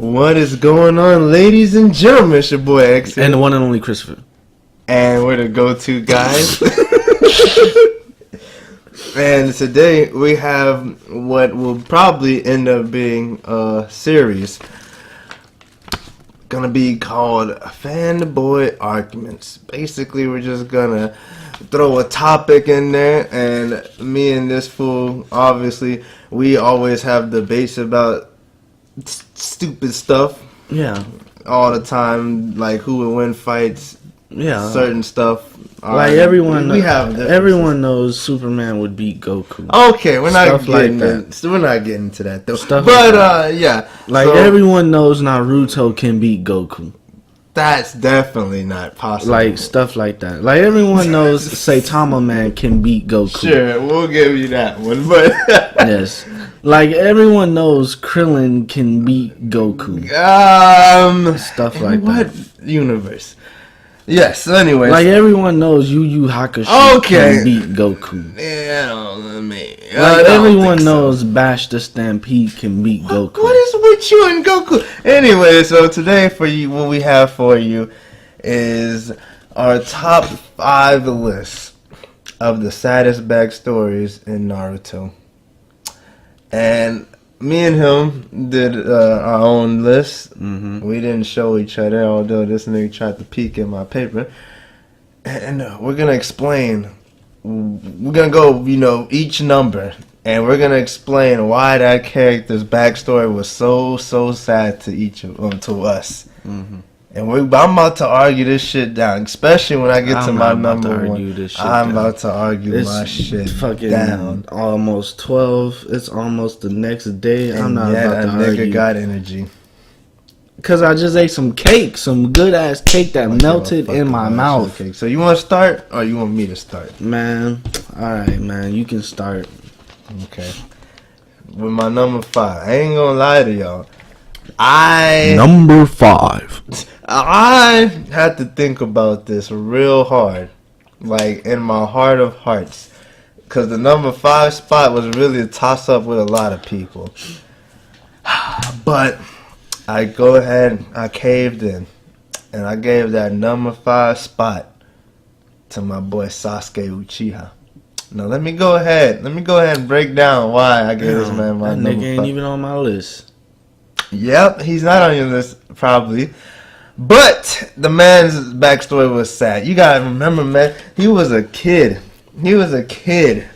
What is going on, ladies and gentlemen? It's your boy X. And the one and only Christopher. And we're the go-to guys. And today we have what will probably end up being a series. Gonna be called Fanboy Arguments. Basically, we're just gonna throw a topic in there, and me and this fool, obviously, we always have debates about stupid stuff. Yeah. All the time, like who would win fights. Yeah. Certain stuff. Like everyone knows Superman would beat Goku. Okay, we're not getting into that though. Stuff but like yeah. Like so, everyone knows Naruto can beat Goku. That's definitely not possible. Like stuff like that. Like everyone knows Saitama Man can beat Goku. Sure, we'll give you that one, but yes. Like everyone knows Krillin can beat Goku. Stuff like that. What universe? Yes, anyway. Like everyone knows Yu Yu Hakusho can beat Goku. Yeah, maybe. Like everyone knows Bash the Stampede can beat Goku. What is with you and Goku? Anyway, so today for you, what we have for you is our top 5 lists of the saddest backstories in Naruto. And me and him did our own list. Mm-hmm. We didn't show each other, although this nigga tried to peek in my paper. And we're going to explain. We're going to go, each number. And we're going to explain why that character's backstory was so sad to us. Mm-hmm. And I'm about to argue this shit down, especially when I get to my number one. I'm about to argue my shit down. Almost 12. It's almost the next day. And I'm not about to argue. Nigga got energy. Because I just ate some cake, some good ass cake that melted in my mouth. Cake. So you want to start or you want me to start? Man, alright, man. You can start. Okay. With my number 5. I ain't gonna lie to y'all. Number 5. I had to think about this real hard, like in my heart of hearts, because the number 5 spot was really a toss-up with a lot of people. But I caved in, and I gave that number 5 spot to my boy Sasuke Uchiha. Now let me go ahead and break down why I gave this man my number 5. That nigga ain't even on my list. Yep, he's not on your list, probably. But the man's backstory was sad. You gotta remember, man, he was a kid. He was a kid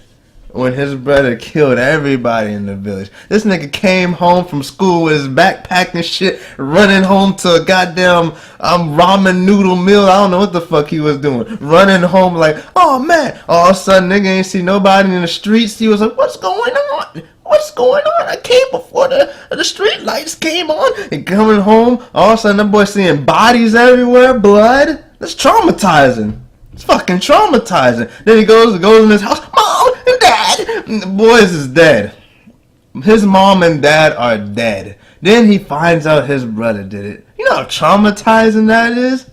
when his brother killed everybody in the village. This nigga came home from school with his backpack and shit, running home to a goddamn ramen noodle meal. I don't know what the fuck he was doing. Running home like, oh man. All of a sudden, nigga ain't see nobody in the streets. He was like, what's going on? What's going on? I came before the street lights came on. And coming home, all of a sudden that boy seeing bodies everywhere, blood. That's traumatizing. It's fucking traumatizing. Then he goes in his house, mom and dad. And the boys is dead. His mom and dad are dead. Then he finds out his brother did it. You know how traumatizing that is?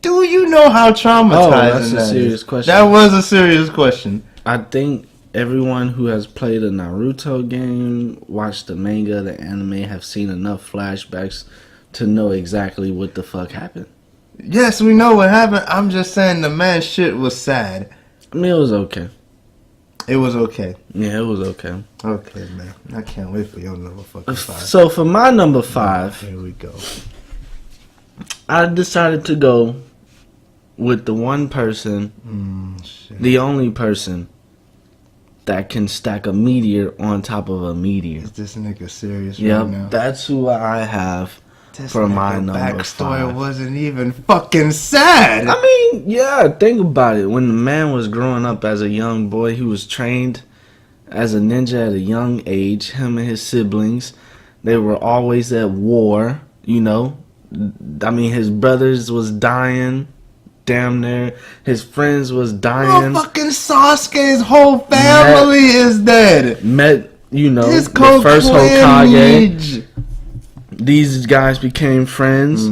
Do you know how traumatizing that's that a serious is? question. That was a serious question. I think everyone who has played a Naruto game, watched the manga, the anime, have seen enough flashbacks to know exactly what the fuck happened. Yes, we know what happened. I'm just saying the man's shit was sad. I mean, it was okay. It was okay. Yeah, it was okay. Okay, man. I can't wait for your number fucking 5. So for my number 5, here we go. I decided to go with the one person, the only person that can stack a meteor on top of a meteor. Is this nigga serious right now? Yep, that's who I have for my number 5. Backstory wasn't even fucking sad. I mean, yeah, think about it. When the man was growing up as a young boy, he was trained as a ninja at a young age. Him and his siblings, they were always at war, I mean, his brothers was dying. Damn near. His friends was dying. Oh, fucking Sasuke's whole family is dead. Met, his the first Hokage. These guys became friends.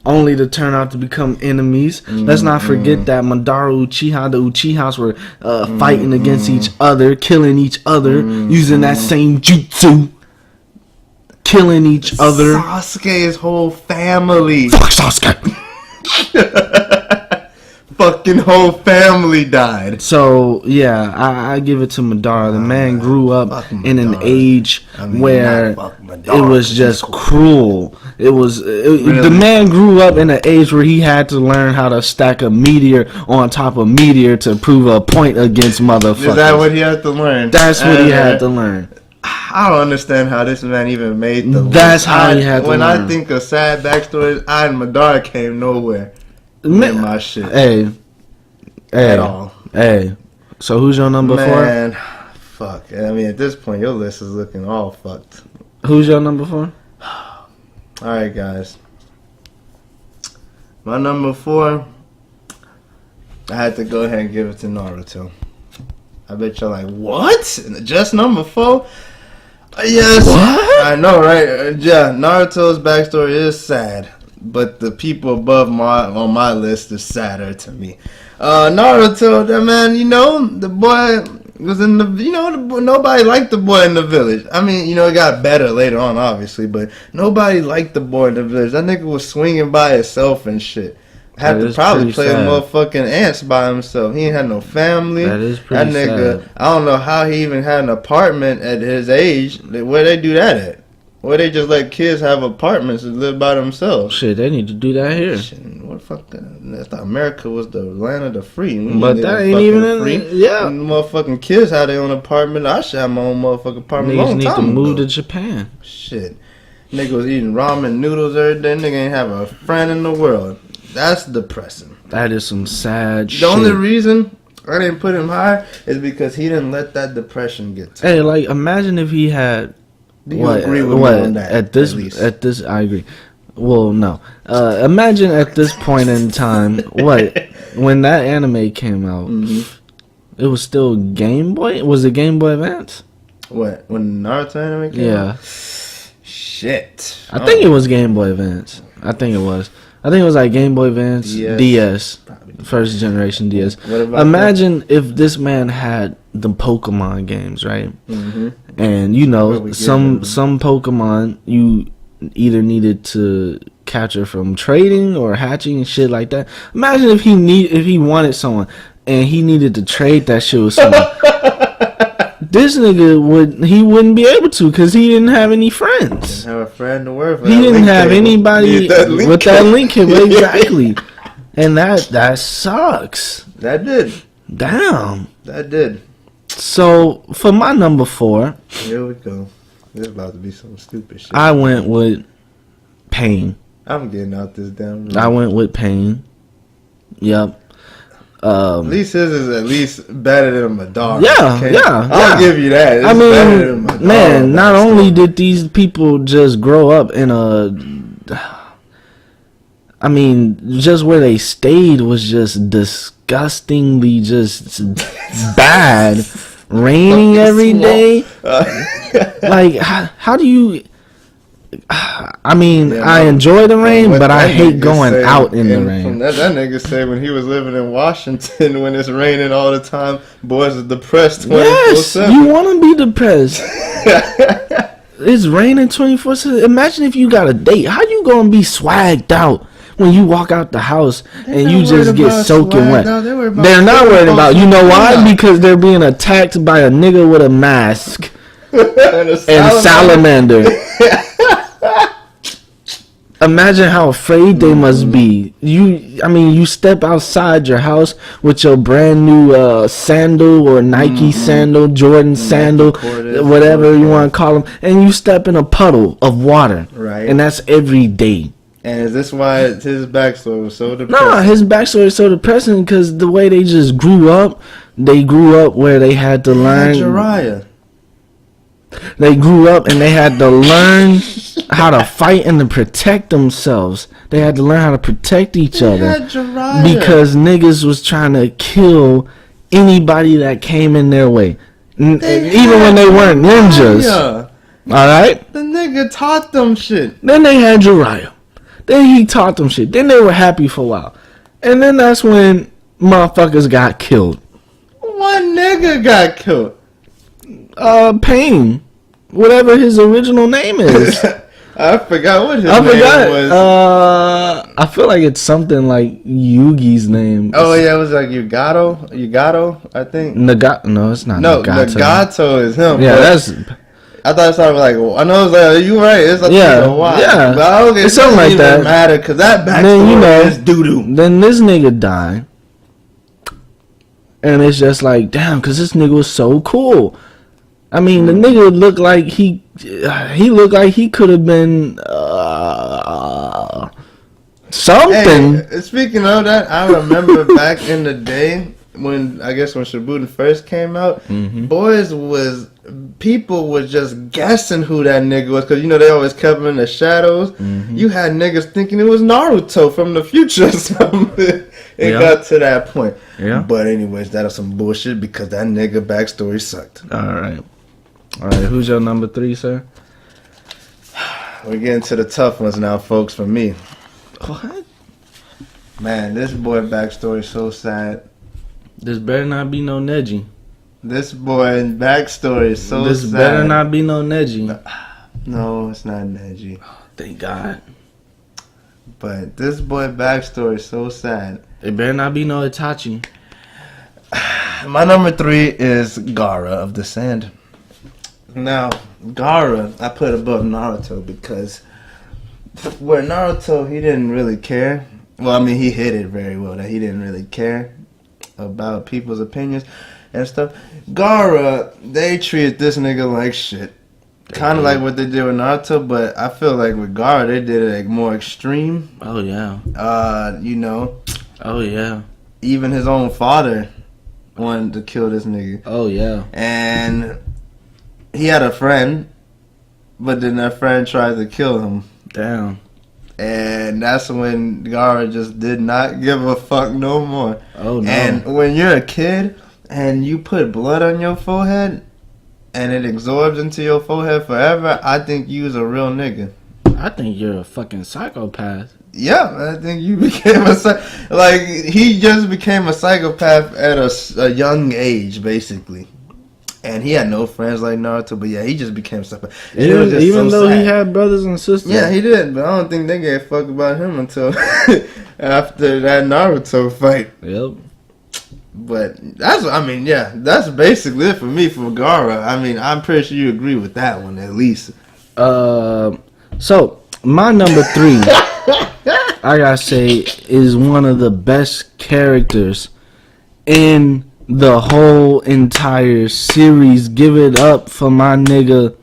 Only to turn out to become enemies. Let's not forget that Madara Uchiha, the Uchihas were fighting against each other, killing each other, using that same jutsu. killing each other. Sasuke's whole family. Fuck Sasuke. Fucking whole family died. So yeah, I give it to Madara. The man grew up in an age where it was just cruel. It was the man grew up in an age where he had to learn how to stack a meteor on top of meteor to prove a point against motherfuckers. Is that what he had to learn? That's what he had to learn. I don't understand how this man even made the That's how he had to when learn. I think of sad backstories, I and Madara came nowhere. Man, My shit. Hey. At all. Hey. So who's your number 4? Man, fuck. I mean, at this point, your list is looking all fucked. Who's your number 4? Alright, guys. My number 4, I had to go ahead and give it to Naruto. I bet you're like, what? Just number 4? Yes. What? I know, right? Yeah, Naruto's backstory is sad, but the people above on my list is sadder to me. Naruto, that man, you know, the boy was in the, you know, nobody liked the boy in the village. I mean, you know, it got better later on, obviously, but nobody liked the boy in the village. That nigga was swinging by himself and shit. Had to probably play motherfucking ants by himself. He ain't had no family. That is pretty That nigga, sad. I don't know how he even had an apartment at his age. Where they do that at? Where they just let kids have apartments and live by themselves? Shit, they need to do that here. Shit, what the fuck? I thought America was the land of the free. But that ain't even in yeah. And motherfucking kids have their own apartment. I should have my own motherfucking apartment. Niggas need to move to Japan. Shit. Nigga was eating ramen noodles every day. Nigga ain't have a friend in the world. That's depressing. That is some sad shit. The only reason I didn't put him high is because he didn't let that depression get to him. Hey, like, imagine if he had... Do you agree with me on that? At this, I agree. Well, no. Imagine at this point in time, when that anime came out, it was still Game Boy? Was it Game Boy Advance? What? When Naruto anime came out? Shit. I think it was Game Boy Advance. I think it was like Game Boy Advance, DS, first generation DS. Imagine if this man had the Pokemon games, right? And you know, some Pokemon you either needed to capture from trading or hatching and shit like that. Imagine if he wanted someone and he needed to trade that shit with someone. This nigga wouldn't be able to because he didn't have any friends. Didn't have a friend to work with. He didn't have anybody with that link cable. Exactly. And that sucks. That did. Damn. That did. So for my number 4, here we go. This is about to be some stupid shit. I went with Pain. I'm getting out this damn room. I went with Pain. Yep. At least his is at least better than Madara. Yeah. I'll give you that. It's I better than Madara, mean, man, not only did these people just grow up in I mean, just where they stayed was just disgustingly just bad. Raining every day. Like, how do you... I mean, I enjoy the rain, but I hate going out in the rain. That nigga said when he was living in Washington, when it's raining all the time, boys are depressed 24/7. Yes, you want to be depressed. It's raining 24/7. Imagine if you got a date. How you gonna be swagged out when you walk out the house and you just get soaking wet? They're not worried about. You know why? Because they're being attacked by a nigga with a mask and salamander. Imagine how afraid they must be. You step outside your house with your brand new sandal or Nike sandal, Jordan sandal, whatever you want to call them, and you step in a puddle of water. Right. And that's every day. And is this why his backstory was so depressing? No, his backstory is so depressing because the way they just grew up where they had to learn. Jiraiya. They grew up and they had to learn how to fight and to protect themselves. They had to learn how to protect each other because niggas was trying to kill anybody that came in their way, even when they weren't ninjas. All right. The nigga taught them shit. Then they had Jiraiya. Then he taught them shit. Then they were happy for a while, and then that's when motherfuckers got killed. One nigga got killed. Pain. whatever his original name is. I forgot what his name was. I feel like it's something like Yugi's name. Oh yeah, it was like Nagato, I think. Nagato? No, it's not. No, Nagato. Nagato is him. Yeah, that's. I thought it started with like. I know it was like you right. It's like Yeah, yeah. But okay, It's something like that. Matter because that backstory Then, you know, is doo doo. Then this nigga died, and it's just like, damn, because this nigga was so cool. I mean, the nigga looked like he looked like he could have been something. Hey, speaking of that, I remember back in the day when Shippuden first came out, people was just guessing who that nigga was because they always kept him in the shadows. You had niggas thinking it was Naruto from the future or something. It got to that point. Yeah. But anyways, that was some bullshit because that nigga backstory sucked. All right. Who's your number 3, sir? We're getting to the tough ones now, folks. For me, what? Man, this boy backstory is so sad. This better not be no Neji. This boy backstory is so sad. This better not be no Neji. No, it's not Neji. Oh, thank God. But this boy backstory is so sad. It better not be no Itachi. My number 3 is Gaara of the Sand. Now, Gaara, I put above Naruto because where Naruto, he didn't really care. Well, I mean, he hit it very well that he didn't really care about people's opinions and stuff. Gaara, they treated this nigga like shit. Kind of like what they did with Naruto, but I feel like with Gaara, they did it like more extreme. Oh, yeah. Oh, yeah. Even his own father wanted to kill this nigga. Oh, yeah. And he had a friend, but then that friend tried to kill him. Damn. And that's when Gaara just did not give a fuck no more. Oh, no. And when you're a kid and you put blood on your forehead and it absorbs into your forehead forever, I think you was a real nigga. I think you're a fucking psychopath. Yeah, I think you became he just became a psychopath at a young age, basically. And he had no friends like Naruto, but yeah, he just became a psychopath. Even though he had brothers and sisters. Yeah, he did, but I don't think they gave a fuck about him until after that Naruto fight. Yep. But that's basically it for me for Gaara. I mean, I'm pretty sure you agree with that one at least. So my number 3, I gotta say, is one of the best characters in the whole entire series. Give it up for my nigga.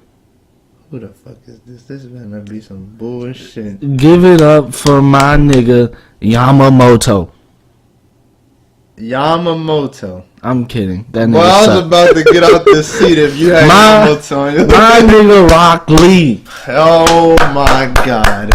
Who the fuck is this? This better be some bullshit. Give it up for my nigga Yamamoto. Yamamoto. I'm kidding. That nigga Well, I was sucked. about to get out this seat if you had Yamamoto on your My nigga Rock Lee. Oh my god.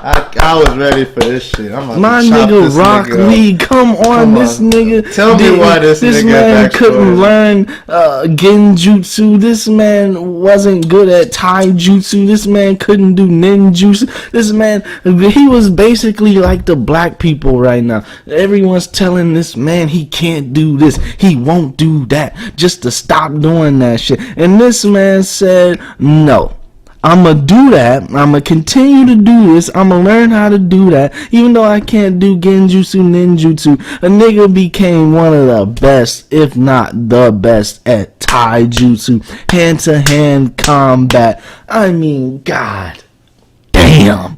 I was ready for this shit. I'm about My to chop nigga this Rock nigga Lee, come on, this nigga. Tell me why this nigga man backstory. couldn't learn genjutsu. This man wasn't good at taijutsu. This man couldn't do ninjutsu. This man, he was basically like the black people right now. Everyone's telling this man he can't do this, he won't do that, just to stop doing that shit. And this man said, no. I'ma do that. I'ma continue to do this. I'ma learn how to do that. Even though I can't do genjutsu, ninjutsu. A nigga became one of the best, if not the best, at taijutsu. Hand-to-hand combat. I mean, god damn.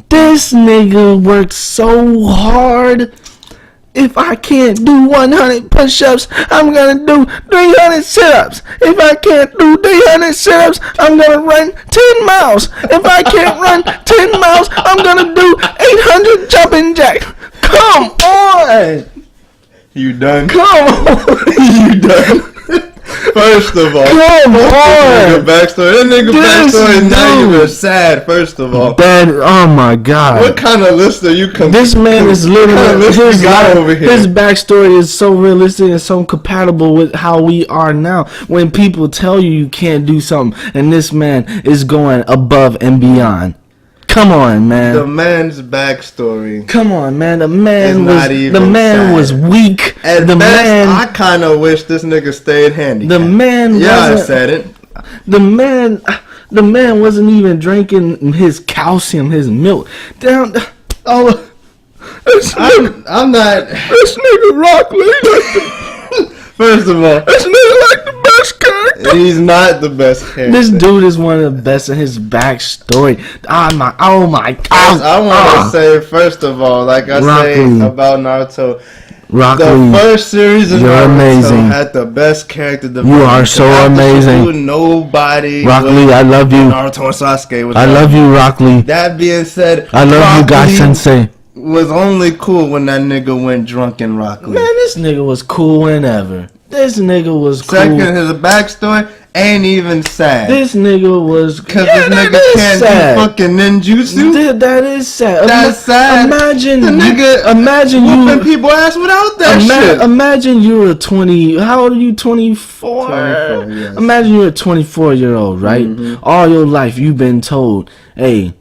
This nigga worked so hard. If I can't do 100 push-ups, I'm gonna do 300 sit-ups. If I can't do 300 sit-ups, I'm gonna run 10 miles. If I can't run 10 miles, I'm gonna do 800 jumping jacks. Come on! You done? Come on! You done? First of all, come on! That nigga backstory is not even sad. First of all, oh my god! What kind of list are you? This man is literally his backstory is so realistic and so compatible with how we are now. When people tell you can't do something, and this man is going above and beyond. Come on, man. The man's backstory. Come on, man. The man was weak. At best, I kind of wish this nigga stayed handy. The man I said it. The man wasn't even drinking his calcium, his milk. Down, oh, I'm not. this nigga Rock Lee. First of all, This nigga like the best character. he's not the best character. This dude is one of the best in his backstory. Oh my god. I want to say, first of all, like I Rock say Lee. about Naruto, Rock the Lee, first series of you're Naruto amazing. had the best character development. You are so After amazing. Shippuden, nobody. Rock was- Lee, I love you. Naruto and Sasuke was. I love you, Rock Lee. That being said, I love Rock you, Guy Lee Sensei. was only cool when that nigga went drunk in Rock Lee. Man, this nigga was cool whenever. This nigga was cool. Second, his backstory ain't even sad. This nigga was Because yeah, this that nigga is can't sad. do fucking ninjutsu. That is sad. That's sad. Imagine The nigga imagine whooping you. people ass without that shit. Imagine you're a 20. How old are you? 24. 24, yes. Imagine you're a 24-year-old, right? Mhm. All your life you've been told, "Hey,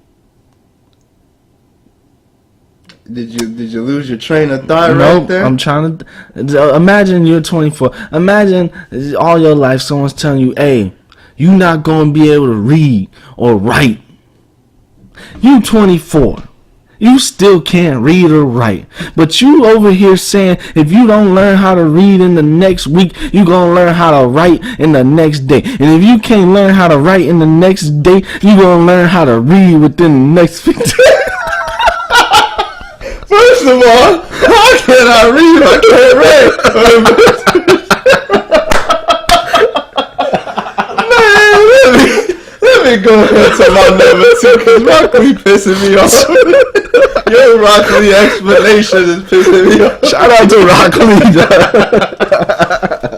Did you lose your train of thought right nope, there? I'm trying to." Imagine you're 24. Imagine all your life someone's telling you, "Hey, you not gonna be able to read or write." You 24. You still can't read or write. But you over here saying if you don't learn how to read in the next week, you gonna learn how to write in the next day. And if you can't learn how to write in the next day, you gonna learn how to read within the next 15 First of all, how can I read? I can't read. Man, let me go into my number 2 because Rock Lee pissing me off. Your Rock Lee explanation is pissing me off. Shout out to Rock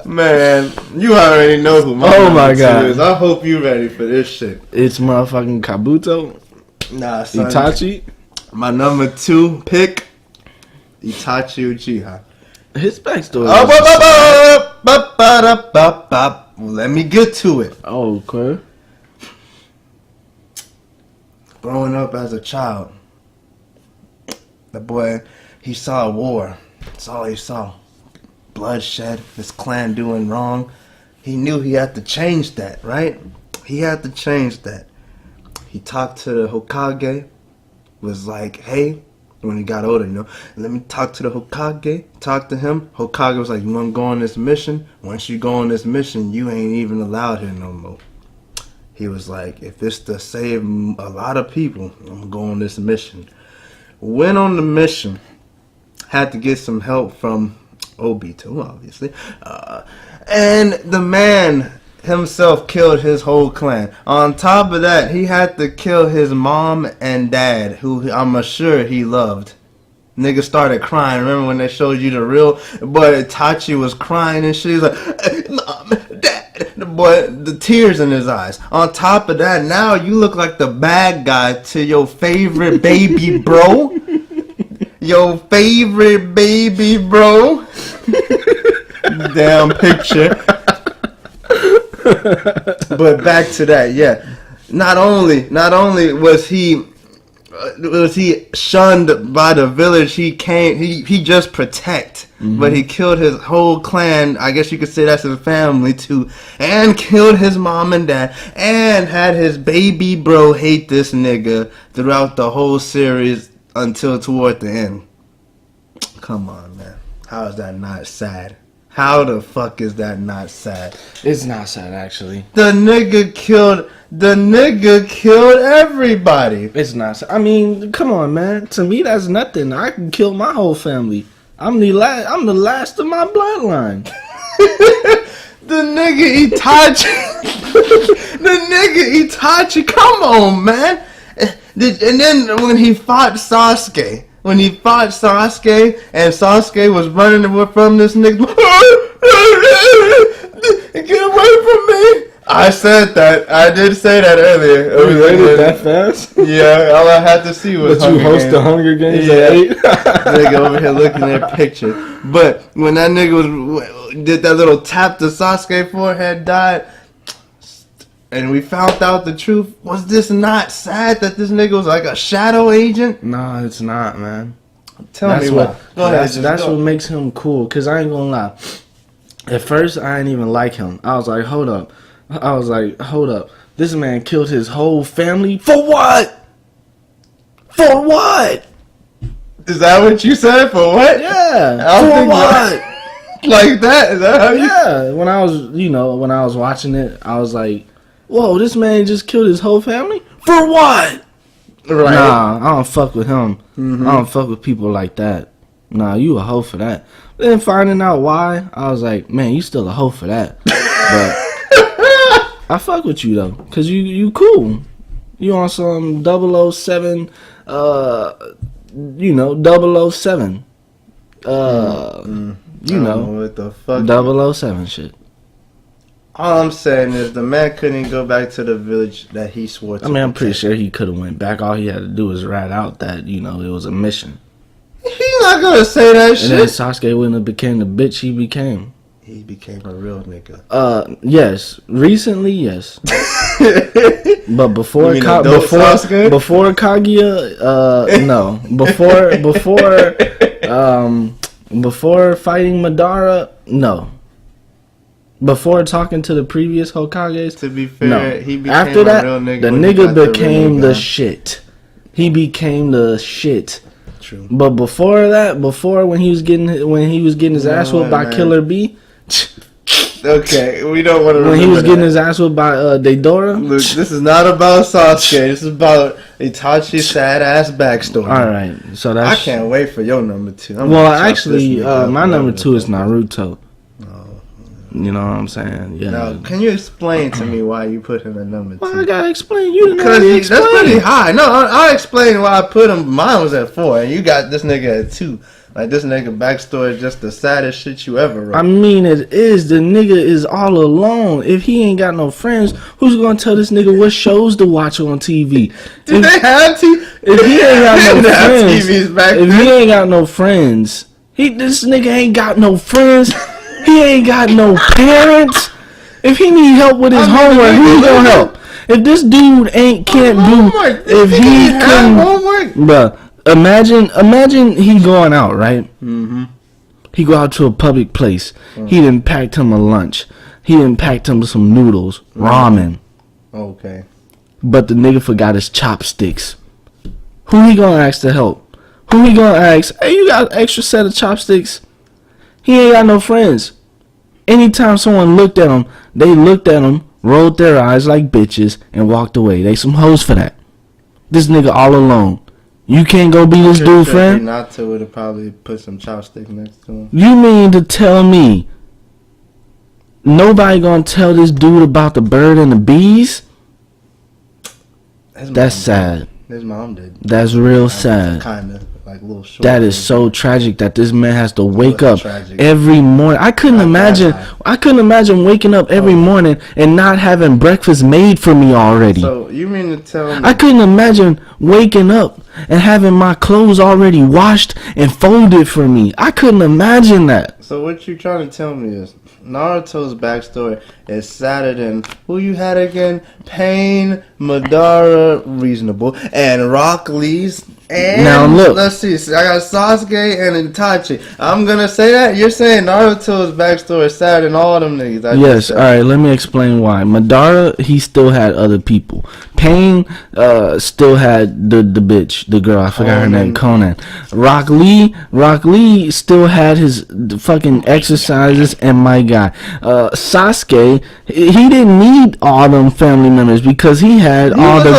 Lee. Man, you already know who my Oh number my 2 God. is. I hope you ready for this shit. It's motherfucking Kabuto, Nah, son. Itachi. My number 2 pick, Itachi Uchiha. His backstory. Well, let me get to it. Oh, okay. Growing up as a child, the boy, he saw war. That's all he saw. Bloodshed, his clan doing wrong. He knew he had to change that, right? He had to change that. He talked to the Hokage, was like, hey, when he got older, you know, let me talk to the Hokage, talk to him. Hokage was like, you want to go on this mission? Once you go on this mission, you ain't even allowed here no more. He was like, if it's to save a lot of people, I'm going to go on this mission. Went on the mission, had to get some help from Obito, obviously. And the man himself killed his whole clan. On top of that, he had to kill his mom and dad, who I'm sure he loved. Nigga started crying. Remember when they showed you the real boy? Itachi was crying and shit. He's like, Mom, Dad. The boy, the tears in his eyes. On top of that, now you look like the bad guy to your favorite baby bro. Your favorite baby bro. Damn picture. But back to that, yeah. Not only was he shunned by the village, he just protect, but he killed his whole clan. I guess you could say that's his family too, and killed his mom and dad, and had his baby bro hate this nigga throughout the whole series until toward the end. Come on, man. How is that not sad? How the fuck is that not sad? It's not sad, actually. The nigga killed everybody. It's not sad. I mean, come on, man. To me, that's nothing. I can kill my whole family. I'm the last of my bloodline. The nigga Itachi. Come on, man. And then when he fought Sasuke. And Sasuke was running away from this nigga. Get away from me. I said that. I did say that earlier. You read it that fast? Yeah, all I had to see was But you host the Hunger Games at 8? Nigga over here looking at pictures. But when that nigga did that little tap to Sasuke's forehead, died, and we found out the truth, was this not sad that this nigga was like a shadow agent? No, it's not, man. Tell me what. Go ahead. That's what makes him cool. Cause I ain't gonna lie. At first, I didn't even like him. I was like, hold up, I was like, hold up. This man killed his whole family? For what? For what? Is that what you said? For what? Yeah. For what? Like that? Is that how you? Yeah. When I was watching it, I was like, whoa, this man just killed his whole family? For what? Right. Nah, I don't fuck with him. Mm-hmm. I don't fuck with people like that. Nah, you a hoe for that. Then finding out why, I was like, man, you still a hoe for that. But I fuck with you though, cause you cool. You on some 007, 007. You know what the fuck? 007 shit. All I'm saying is the man couldn't go back to the village that he swore to. I mean, I'm pretty sure he could have went back. All he had to do was rat out that, it was a mission. He's not gonna say that and shit. And then Sasuke wouldn't have became the bitch he became. He became a real nigga. Yes. Recently, yes. But before before Kaguya, no. Before fighting Madara, no. Before talking to the previous Hokages, to be fair, no. He became after that, a real nigga. The nigga became the shit. He became the shit. True. But before that, when he was getting his ass whooped by Killer B. Okay, we don't want to. When he was getting his ass whooped by Deidara. Look, this is not about Sasuke. This is about Itachi's sad ass backstory. All right, so that's. I can't wait for your number 2. Well, actually, my number 2 is Naruto. You know what I'm saying? Yeah. Now, can you explain to me why you put him at number 2? Well, I gotta explain. You didn't Because explain. That's pretty high. No, I'll explain why I put him. Mine was at 4, and you got this nigga at 2. Like, this nigga backstory is just the saddest shit you ever wrote. I mean, it is. The nigga is all alone. If he ain't got no friends, who's gonna tell this nigga what shows to watch on TV? Do they have TV? If he ain't got no friends, TVs back if then. he ain't got no friends, this nigga ain't got no friends. He ain't got no parents. If he need help with his homework, who's gonna help? If this dude can't do, if he couldn't, bruh, imagine he going out, right? Mm-hmm. He go out to a public place. He done packed him a lunch. He done packed him some noodles, ramen. Okay. But the nigga forgot his chopsticks. Who he gonna ask to help? Who he gonna ask? Hey, you got an extra set of chopsticks? He ain't got no friends. Anytime someone looked at him, they looked at him, rolled their eyes like bitches, and walked away. They some hoes for that. This nigga all alone. You can't go be this dude friend? Naruto would have probably put some chopsticks next to him. You mean to tell me nobody gonna tell this dude about the bird and the bees? That's sad. His mom did. That's real sad. Kind of like a little short. That is so tragic that this man has to wake up every morning. I couldn't imagine waking up every morning and not having breakfast made for me already. So you mean to tell me? I couldn't imagine waking up and having my clothes already washed and folded for me. I couldn't imagine that. So what you trying to tell me is Naruto's backstory is sadder than who you had again? Pain, Madara, reasonable, and Rock Lee's. And now look, let's see. I got Sasuke and Itachi. I'm gonna say that you're saying Naruto's backstory is sadder than all them niggas. Yes. All right. Let me explain why. Madara, he still had other people. Pain, still had the bitch, the girl. I forgot her name. Conan. Rock Lee still had his fucking exercises and my guy. Sasuke, he didn't need all them family members because he had all the.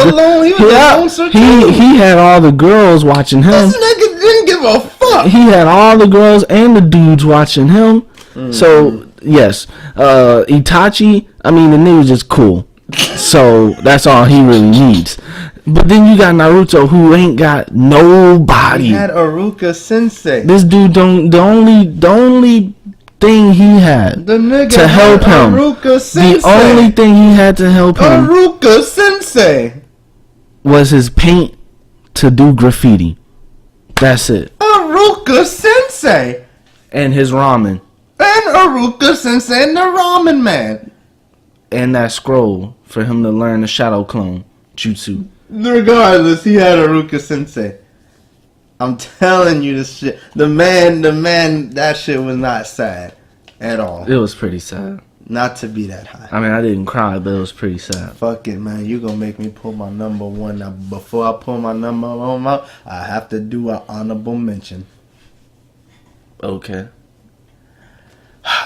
He had all the girls watching him. This nigga didn't give a fuck. He had all the girls and the dudes watching him. So yes, Itachi. I mean, the nigga was just cool. So that's all he really needs. But then you got Naruto, who ain't got nobody. He had Iruka Sensei. This dude don't. The only thing he had to help him. The only thing he had to help him. Iruka Sensei was his paint to do graffiti. That's it. Iruka Sensei. And his ramen. And Iruka Sensei and the Ramen Man. And that scroll for him to learn the Shadow Clone Jutsu. Regardless, he had Iruka Sensei. I'm telling you this shit. The man, that shit was not sad at all. It was pretty sad. Not to be that high. I mean, I didn't cry, but it was pretty sad. Fuck it, man. You gonna make me pull my number one. Now, before I pull my number one out, I have to do an honorable mention. Okay.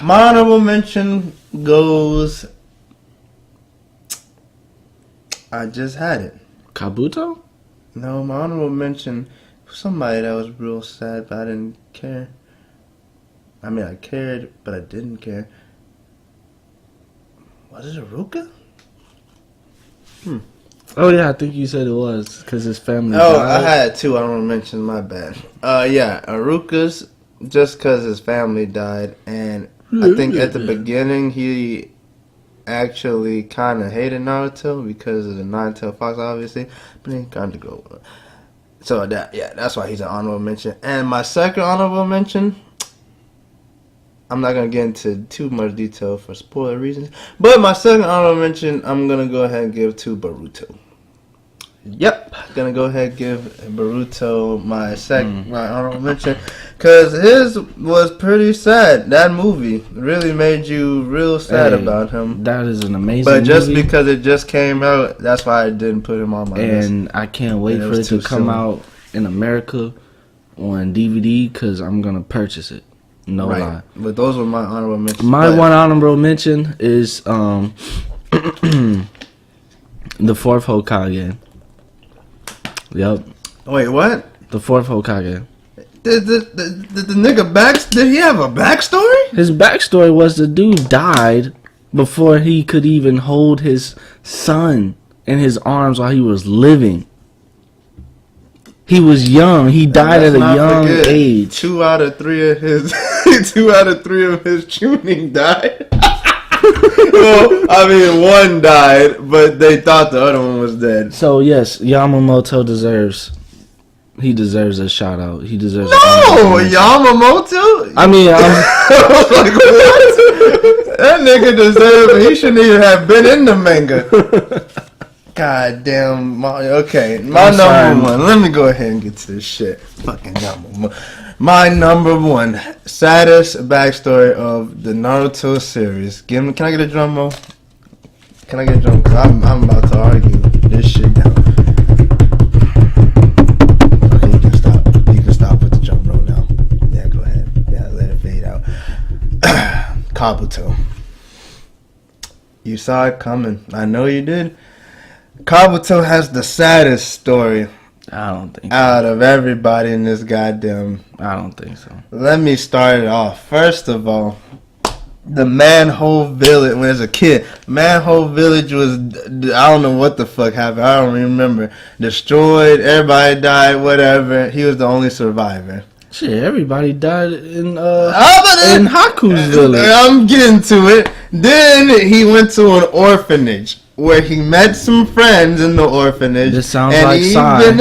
My honorable mention goes... I just had it. Kabuto? No, my honorable mention... Somebody that was real sad, but I didn't care. I mean, I cared, but I didn't care. Was it Aruka? Oh, yeah, I think you said it was, because his family Oh, died. I had two. I don't want to mention. My bad. Yeah, Aruka's just because his family died, and I think at the beginning he actually kind of hated Naruto because of the nine-tailed fox, obviously, but he kind of grew up. So that's why he's an honorable mention. And my second honorable mention, I'm not gonna get into too much detail for spoiler reasons, but my second honorable mention, I'm gonna go ahead and give to Boruto. Yep, gonna go ahead and give Boruto my my honorable mention, cause his was pretty sad. That movie really made you real sad about him. That is an amazing But just movie. because it just came out, that's why I didn't put him on my list. And I can't wait And it for was it to too come soon. out in America on DVD, because I'm gonna purchase it. No lie. But those were my honorable mentions. My But one honorable mention is the fourth Hokage. Yep, Wait, what? the fourth Hokage. Did the nigga did he have a backstory? His backstory was the dude died before he could even hold his son in his arms while he was living. He was young. He died at a young age. 2 out of 3 of his 2 out of 3 of his tuning died. Well, I mean, one died, but they thought the other one was dead. So yes, Yamamoto deserves a shout out. He deserves. No, Yamamoto. I mean, I was like, what? That nigga deserved. He shouldn't even have been in the manga. God damn. Okay, my number one. Let me go ahead and get to this shit. Fucking number one. My number one saddest backstory of the Naruto series. Can I get a drum roll? Can I get a drum? Cause I'm about to argue this shit down. Okay, you can stop. You can stop with the drum roll now. Yeah, go ahead. Yeah, let it fade out. Kabuto. You saw it coming. I know you did. Kabuto has the saddest story I don't think so. out of everybody in this goddamn. I don't think so. Let me start it off. First of all, the Manhole Village, when I was a kid, Manhole Village was, I don't know what the fuck happened. I don't remember. Destroyed, everybody died, whatever. He was the only survivor. Shit, everybody died in In Haku's village. I'm getting to it. Then he went to an orphanage where he met some friends in the orphanage. This sounds and like he Psy. even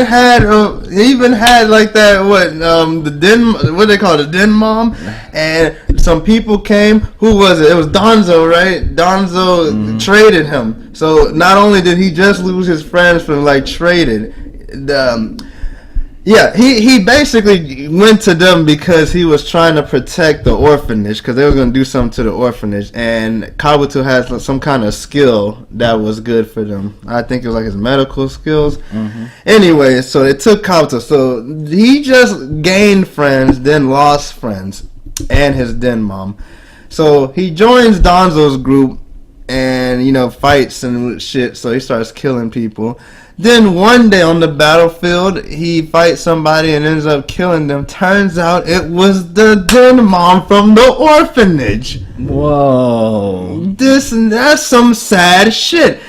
had like that the den, what they call it, the den mom, and some people came. Who was it? It was Donzo, right? Donzo traded him. So not only did he just lose his friends from like traded, yeah, he basically went to them because he was trying to protect the orphanage because they were going to do something to the orphanage, and Kabuto has some kind of skill that was good for them. I think it was like his medical skills. Anyway, so it took Kabuto. So he just gained friends, then lost friends, and his den mom. So he joins Donzo's group and, fights and shit, so he starts killing people. Then one day on the battlefield, he fights somebody and ends up killing them. Turns out it was the den mom from the orphanage. Whoa. That's some sad shit.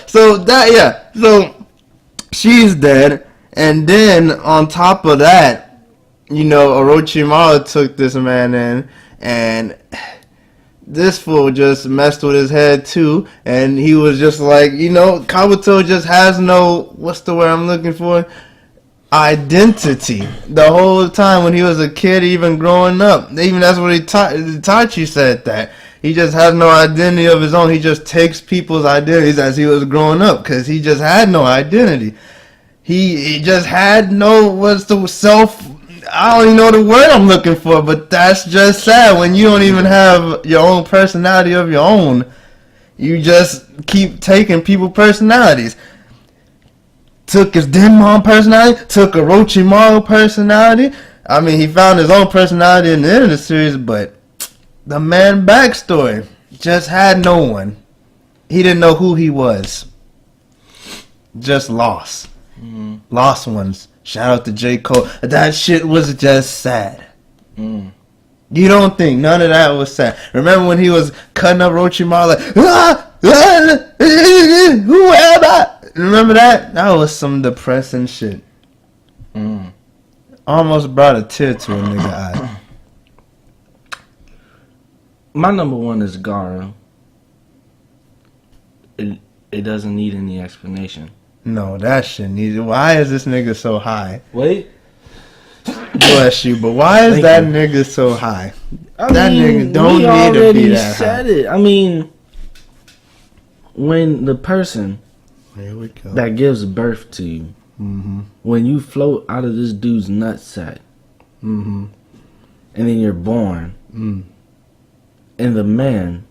So she's dead, and then on top of that, Orochimaru took this man in, and this fool just messed with his head too, and he was just like, Kabuto just has no, what's the word I'm looking for? Identity. The whole time when he was a kid, even growing up. Even that's what Itachi said, that he just has no identity of his own. He just takes people's identities as he was growing up, because he just had no identity. He just had no, I don't even know the word I'm looking for, but that's just sad when you don't even have your own personality of your own. You just keep taking people's personalities. Took his Denmon personality, took Orochimaru personality. I mean, he found his own personality in the end of the series, but the man backstory just had no one. He didn't know who he was. Just lost. Mm. Lost ones. Shout out to J. Cole. That shit was just sad. Mm. You don't think none of that was sad? Remember when he was cutting up Orochimaru like, who am I? Remember that? That was some depressing shit. Mm. Almost brought a tear to a nigga eye. My number one is Gaara. It doesn't need any explanation. No, that shit needs. Why is this nigga so high? Wait. Bless you, but why is that nigga so high? That nigga don't need to be that high. Said it. I mean, when the person that gives birth to you, mm-hmm. when you float out of this dude's nutsack, mm-hmm. and then you're born, and the man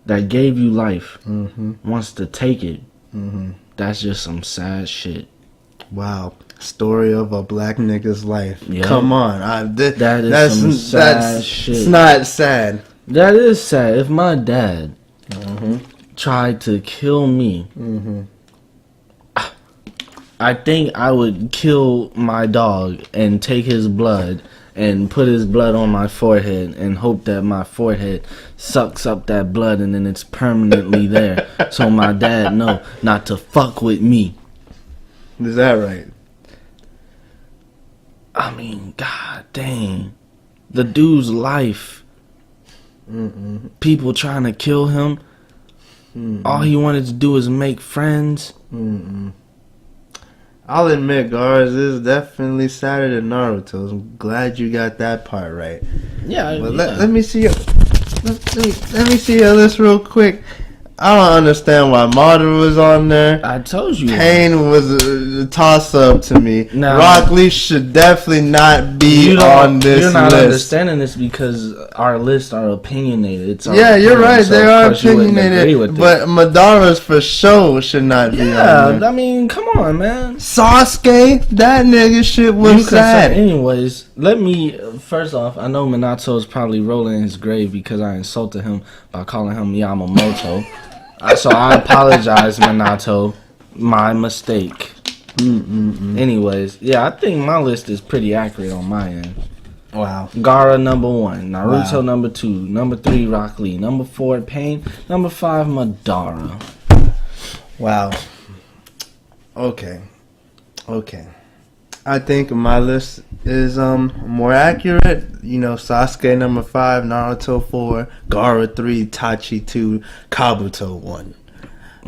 that gave you life mm-hmm. wants to take it, mm-hmm. that's just some sad shit. Wow. Story of a black nigga's life. Yep. Come on. That's some sad shit. It's not sad. That is sad. If my dad mm-hmm. tried to kill me, mm-hmm. I think I would kill my dog and take his blood and put his blood on my forehead and hope that my forehead sucks up that blood and then it's permanently there. So my dad know not to fuck with me. Is that right? I mean, god dang. The dude's life. Mm-mm. People trying to kill him. Mm-mm. All he wanted to do is make friends. Mm-mm. I'll admit, Gaara, this is definitely sadder than Naruto. I'm glad you got that part right. Yeah, but let me see your let me see your list real quick. I don't understand why Madara was on there. I told you. Pain was a toss-up to me. Nah, Rock Lee should definitely not be on this list. You're not understanding this because our lists are opinionated. It's yeah, you're right. So they are opinionated. But Madara's for sure should not be on there. Yeah, I mean, come on, man. Sasuke, that nigga shit was sad. Anyways, let me, first off, I know Minato is probably rolling in his grave because I insulted him by calling him Yamamoto. So I apologize, Minato. My mistake. Anyways, yeah, I think my list is pretty accurate on my end. Wow. Gaara number 1, Naruto number 2, number 3 Rock Lee, number 4 Pain, number 5 Madara. Wow. Okay. I think my list is more accurate. You know, Sasuke number 5, Naruto 4, Gaara 3, Itachi 2, Kabuto 1.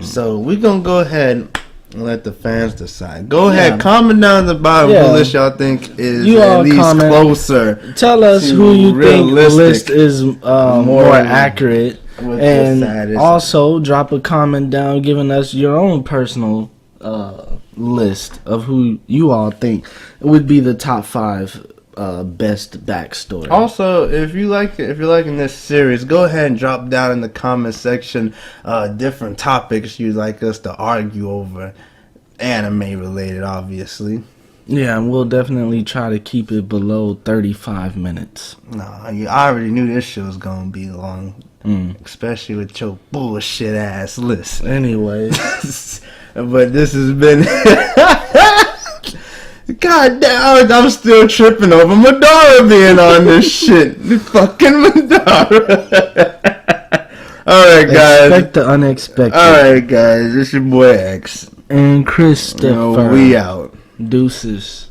So we're gonna go ahead and let the fans decide. Go ahead, comment down the bottom who list y'all think is at least closer. Tell us who you think the list is more accurate, and also drop a comment down giving us your own personal list of who you all think would be the top 5 best backstory. Also, if you're liking this series, go ahead and drop down in the comment section different topics you'd like us to argue over, anime related, obviously. Yeah, and we'll definitely try to keep it below 35 minutes. Nah, I already knew this show was gonna be long, especially with your bullshit ass list. Anyways. But this has been God damn, I'm still tripping over Madara being on this shit. Fucking Madara. Alright, guys. Expect the unexpected. Alright, guys. It's your boy X. And Christopher. We out. Deuces.